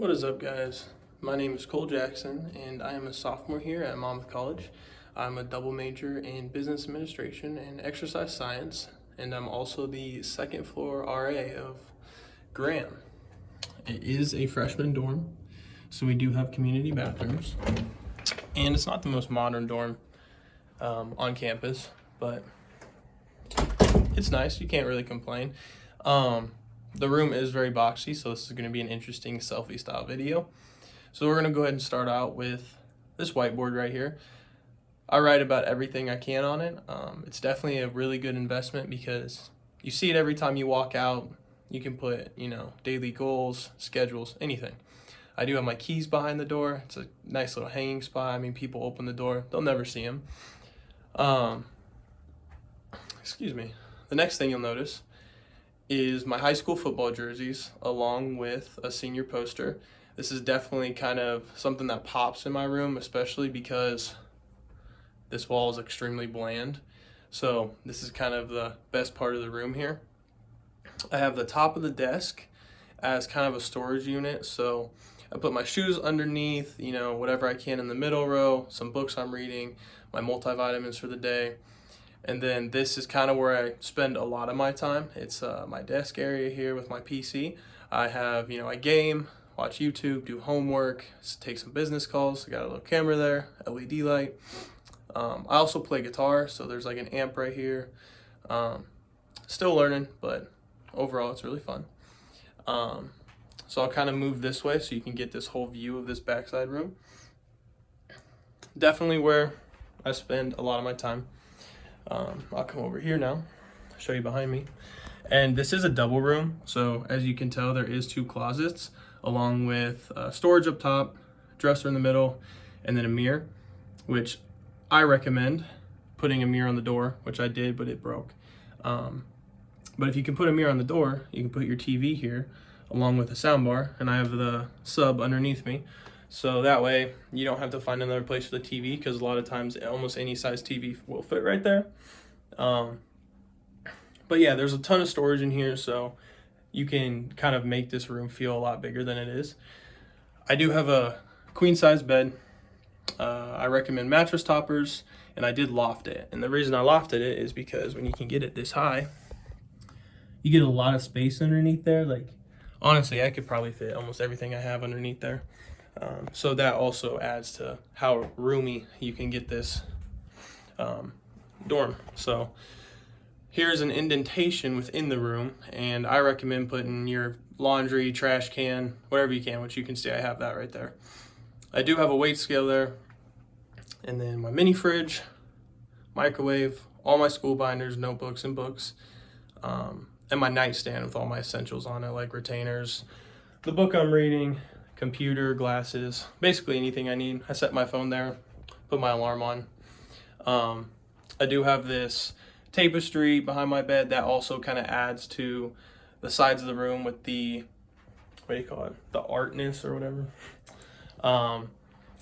What is up, guys? My name is Cole Jackson, and I am a sophomore here at Monmouth College. I'm a double major in business administration and exercise science, and I'm also the second floor RA of Graham. It is a freshman dorm, so we do have community bathrooms, and it's not the most modern dorm on campus, but it's nice. You can't really complain. The room is very boxy, so this is going to be an interesting selfie style video. So we're going to go ahead and start out with this whiteboard right here. I write about everything I can on it. It's definitely a really good investment because you see it every time you walk out. You can put, daily goals, schedules, anything. I do have my keys behind the door. It's a nice little hanging spot. I mean, people open the door, they'll never see them. Excuse me. The next thing you'll notice is my high school football jerseys along with a senior poster. This is definitely kind of something that pops in my room, especially because this wall is extremely bland. So this is kind of the best part of the room here. I have the top of the desk as kind of a storage unit. So I put my shoes underneath, whatever I can in the middle row, some books I'm reading, my multivitamins for the day. And then this is kind of where I spend a lot of my time. It's my desk area here with my PC. I have, I game, watch YouTube, do homework, take some business calls. I got a little camera there, LED light. I also play guitar, so there's like an amp right here. Still learning, but overall it's really fun. So I'll kind of move this way so you can get this whole view of this backside room. Definitely where I spend a lot of my time. I'll come over here now, show you behind me. And this is a double room, so as you can tell, there is 2 closets along with storage up top, dresser in the middle, and then a mirror, which I recommend putting a mirror on the door, which I did, but it broke. But if you can put a mirror on the door, you can put your TV here along with a sound bar, and I have the sub underneath me. So that way you don't have to find another place for the TV, because a lot of times almost any size TV will fit right there. But yeah, there's a ton of storage in here, so you can kind of make this room feel a lot bigger than it is. I do have a queen size bed. I recommend mattress toppers, and I did loft it. And the reason I lofted it is because when you can get it this high, you get a lot of space underneath there. Like, honestly, I could probably fit almost everything I have underneath there. So that also adds to how roomy you can get this dorm. So here's an indentation within the room, and I recommend putting your laundry, trash can, whatever you can, which you can see I have that right there. I do have a weight scale there, and then my mini fridge, microwave, all my school binders, notebooks, and books, and my nightstand with all my essentials on it, like retainers, the book I'm reading, computer, glasses, basically anything I need. I set my phone there, put my alarm on. I do have this tapestry behind my bed that also kind of adds to the sides of the room with the, the artness or whatever. And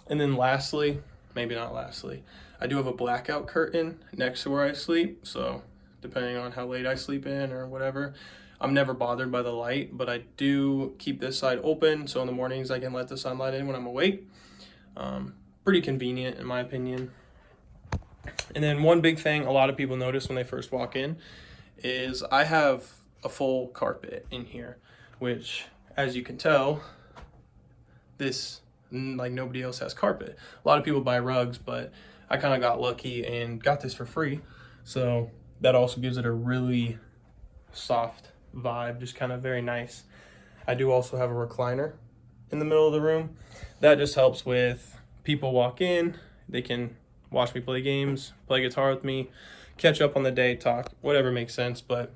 then lastly, maybe not lastly, I do have a blackout curtain next to where I sleep. So depending on how late I sleep in or whatever, I'm never bothered by the light, but I do keep this side open, so in the mornings I can let the sunlight in when I'm awake. Pretty convenient in my opinion. And then one big thing a lot of people notice when they first walk in is I have a full carpet in here, which, as you can tell, this, like, nobody else has carpet. A lot of people buy rugs, but I kind of got lucky and got this for free. So that also gives it a really soft vibe, just kind of very nice. I do also have a recliner in the middle of the room. That just helps with people walk in, they can watch me play games, play guitar with me, catch up on the day, talk, whatever makes sense. But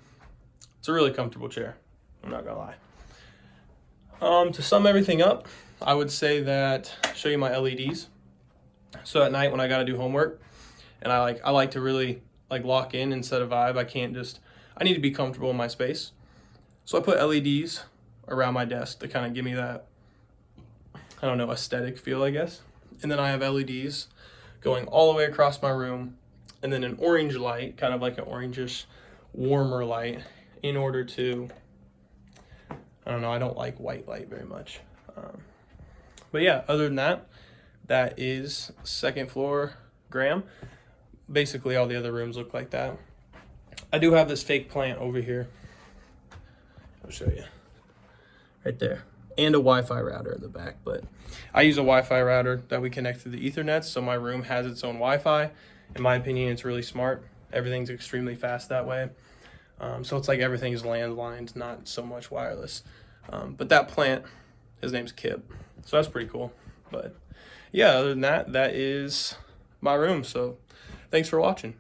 it's a really comfortable chair, I'm not gonna lie. To sum everything up, I would say that, show you my LEDs. So at night when I gotta do homework and I like to really lock in and set a vibe, I need to be comfortable in my space. So I put LEDs around my desk to kind of give me that, aesthetic feel, I guess. And then I have LEDs going all the way across my room, and then an orange light, kind of like an orangish, warmer light, in order to, I don't like white light very much, But yeah, other than that, that is second floor Graham. Basically all the other rooms look like that. I do have this fake plant over here. I'll show you. Right there. And a Wi-Fi router in the back, but I use a Wi-Fi router that we connect to the Ethernet, so my room has its own Wi-Fi. In my opinion, it's really smart. Everything's extremely fast that way. So it's like everything's landlined, not so much wireless. But that plant, his name's Kip. So that's pretty cool. But yeah, other than that, that is my room. So thanks for watching.